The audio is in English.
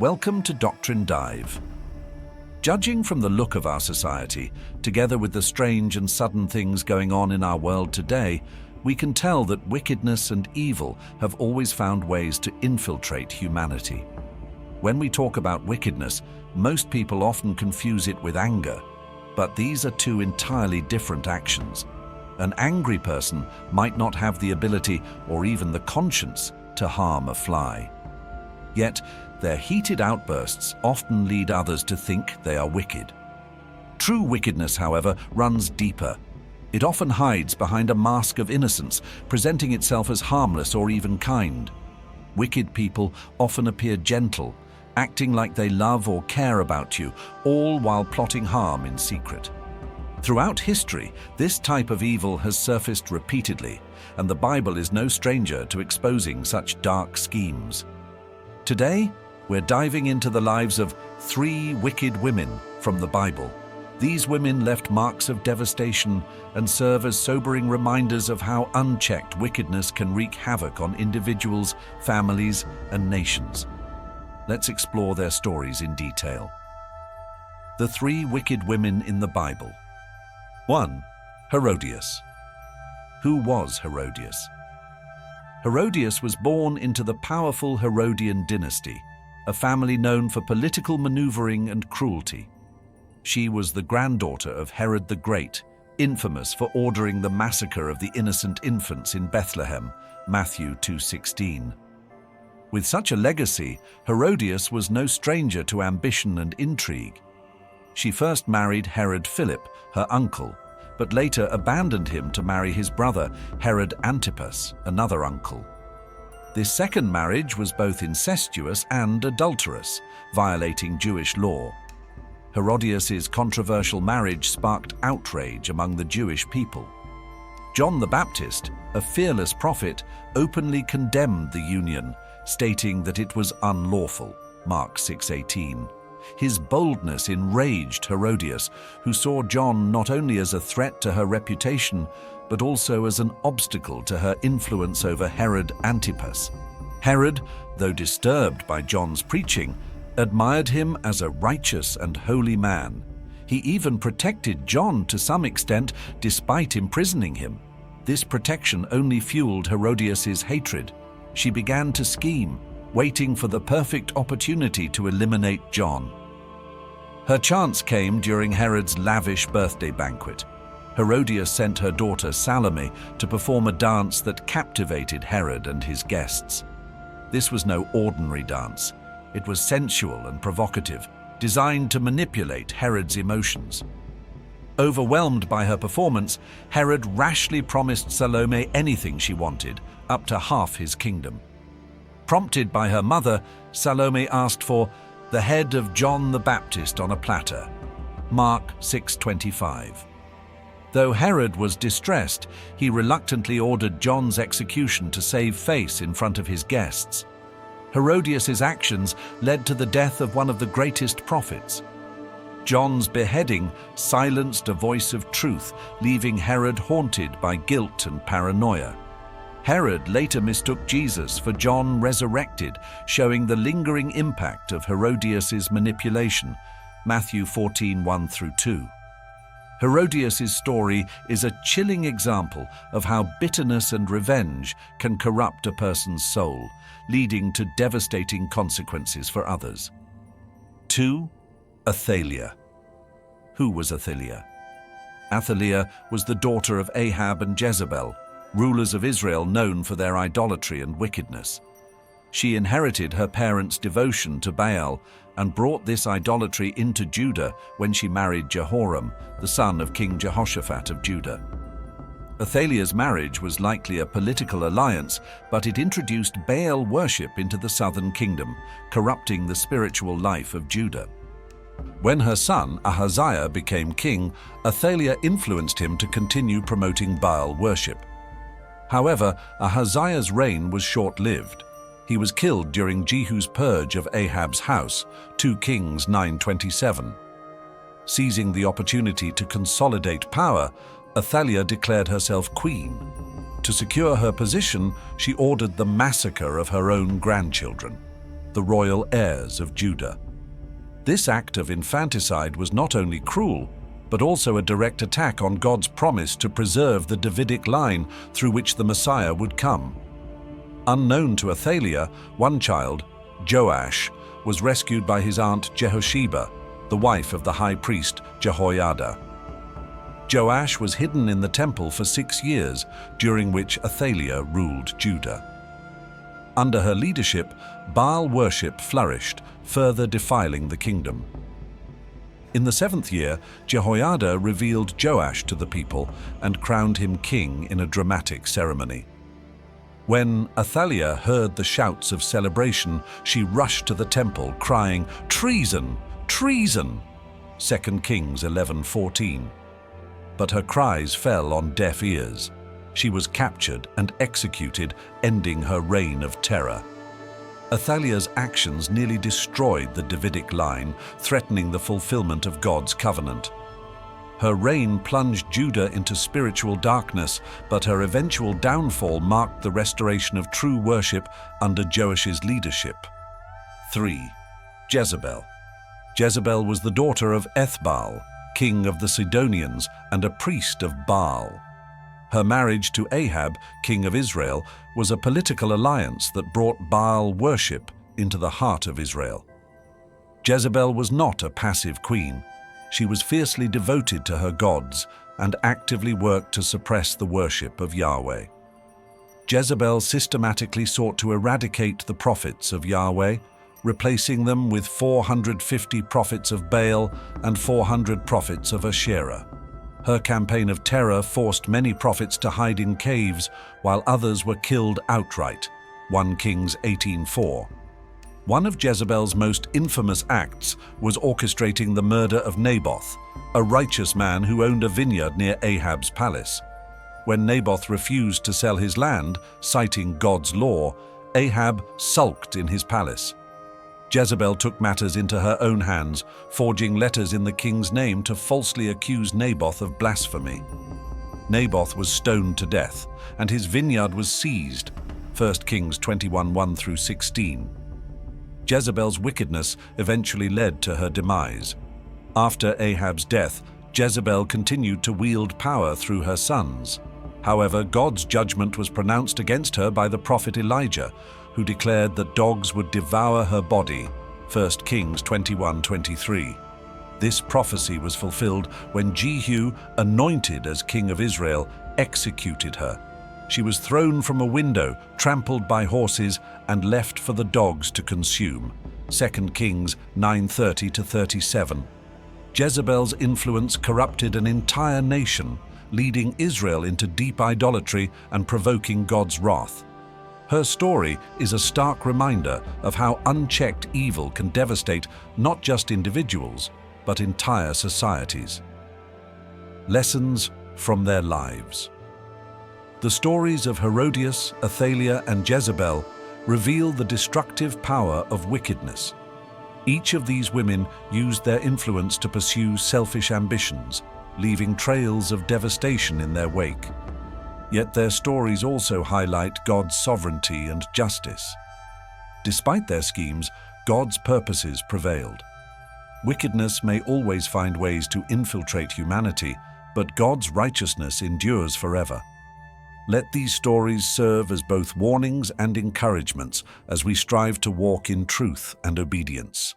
Welcome to Doctrine Dive. Judging from the look of our society, together with the strange and sudden things going on in our world today, we can tell that wickedness and evil have always found ways to infiltrate humanity. When we talk about wickedness, most people often confuse it with anger, but these are two entirely different actions. An angry person might not have the ability or even the conscience to harm a fly. Yet, their heated outbursts often lead others to think they are wicked. True wickedness, however, runs deeper. It often hides behind a mask of innocence, presenting itself as harmless or even kind. Wicked people often appear gentle, acting like they love or care about you, all while plotting harm in secret. Throughout history, this type of evil has surfaced repeatedly, and the Bible is no stranger to exposing such dark schemes. Today, we're diving into the lives of 3 wicked women from the Bible. These women left marks of devastation and serve as sobering reminders of how unchecked wickedness can wreak havoc on individuals, families, and nations. Let's explore their stories in detail. The 3 wicked women in the Bible. 1. Herodias. Who was Herodias? Herodias was born into the powerful Herodian dynasty, a family known for political maneuvering and cruelty. She was the granddaughter of Herod the Great, infamous for ordering the massacre of the innocent infants in Bethlehem, Matthew 2:16. With such a legacy, Herodias was no stranger to ambition and intrigue. She first married Herod Philip, her uncle, but later abandoned him to marry his brother, Herod Antipas, another uncle. This second marriage was both incestuous and adulterous, violating Jewish law. Herodias' controversial marriage sparked outrage among the Jewish people. John the Baptist, a fearless prophet, openly condemned the union, stating that it was unlawful, Mark 6:18. His boldness enraged Herodias, who saw John not only as a threat to her reputation, but also as an obstacle to her influence over Herod Antipas. Herod, though disturbed by John's preaching, admired him as a righteous and holy man. He even protected John to some extent, despite imprisoning him. This protection only fueled Herodias' hatred. She began to scheme, waiting for the perfect opportunity to eliminate John. Her chance came during Herod's lavish birthday banquet. Herodias sent her daughter Salome to perform a dance that captivated Herod and his guests. This was no ordinary dance. It was sensual and provocative, designed to manipulate Herod's emotions. Overwhelmed by her performance, Herod rashly promised Salome anything she wanted, up to half his kingdom. Prompted by her mother, Salome asked for the head of John the Baptist on a platter, Mark 6:25. Though Herod was distressed, he reluctantly ordered John's execution to save face in front of his guests. Herodias' actions led to the death of one of the greatest prophets. John's beheading silenced a voice of truth, leaving Herod haunted by guilt and paranoia. Herod later mistook Jesus for John resurrected, showing the lingering impact of Herodias' manipulation, Matthew 14:1-2. Herodias' story is a chilling example of how bitterness and revenge can corrupt a person's soul, leading to devastating consequences for others. 2. Athaliah. Who was Athaliah? Athaliah was the daughter of Ahab and Jazebel, rulers of Israel known for their idolatry and wickedness. She inherited her parents' devotion to Baal and brought this idolatry into Judah when she married Jehoram, the son of King Jehoshaphat of Judah. Athaliah's marriage was likely a political alliance, but it introduced Baal worship into the southern kingdom, corrupting the spiritual life of Judah. When her son, Ahaziah, became king, Athaliah influenced him to continue promoting Baal worship. However, Ahaziah's reign was short-lived. He was killed during Jehu's purge of Ahab's house, 2 Kings 9:27. Seizing the opportunity to consolidate power, Athaliah declared herself queen. To secure her position, she ordered the massacre of her own grandchildren. the royal heirs of Judah. This act of infanticide was not only cruel, but also a direct attack on God's promise to preserve the Davidic line through which the Messiah would come. Unknown to Athaliah, one child, Joash, was rescued by his aunt Jehosheba, the wife of the high priest Jehoiada. Joash was hidden in the temple for 6 years, during which Athaliah ruled Judah. Under her leadership, Baal worship flourished, further defiling the kingdom. In the 7th year, Jehoiada revealed Joash to the people and crowned him king in a dramatic ceremony. When Athaliah heard the shouts of celebration, she rushed to the temple, crying, "Treason! Treason!" 2 Kings 11:14. But her cries fell on deaf ears. She was captured and executed, ending her reign of terror. Athaliah's actions nearly destroyed the Davidic line, threatening the fulfillment of God's covenant. Her reign plunged Judah into spiritual darkness, but her eventual downfall marked the restoration of true worship under Joash's leadership. 3. Jezebel. Jezebel was the daughter of Ethbaal, king of the Sidonians and a priest of Baal. Her marriage to Ahab, king of Israel, was a political alliance that brought Baal worship into the heart of Israel. Jezebel was not a passive queen. She was fiercely devoted to her gods and actively worked to suppress the worship of Yahweh. Jezebel systematically sought to eradicate the prophets of Yahweh, replacing them with 450 prophets of Baal and 400 prophets of Asherah. Her campaign of terror forced many prophets to hide in caves, while others were killed outright. 1 Kings 18:4. One of Jezebel's most infamous acts was orchestrating the murder of Naboth, a righteous man who owned a vineyard near Ahab's palace. When Naboth refused to sell his land, citing God's law, Ahab sulked in his palace. Jezebel took matters into her own hands, forging letters in the king's name to falsely accuse Naboth of blasphemy. Naboth was stoned to death, and his vineyard was seized. 1 Kings 21:1-16. Jezebel's wickedness eventually led to her demise. After Ahab's death, Jezebel continued to wield power through her sons. However, God's judgment was pronounced against her by the prophet Elijah, who declared that dogs would devour her body. 1 Kings 21:23. This prophecy was fulfilled when Jehu, anointed as king of Israel, executed her. She was thrown from a window, trampled by horses, and left for the dogs to consume. 2 Kings 9:30-37. Jezebel's influence corrupted an entire nation, leading Israel into deep idolatry and provoking God's wrath. Her story is a stark reminder of how unchecked evil can devastate not just individuals, but entire societies. Lessons from their lives. The stories of Herodias, Athaliah, and Jezebel reveal the destructive power of wickedness. Each of these women used their influence to pursue selfish ambitions, leaving trails of devastation in their wake. Yet their stories also highlight God's sovereignty and justice. Despite their schemes, God's purposes prevailed. Wickedness may always find ways to infiltrate humanity, but God's righteousness endures forever. Let these stories serve as both warnings and encouragements as we strive to walk in truth and obedience.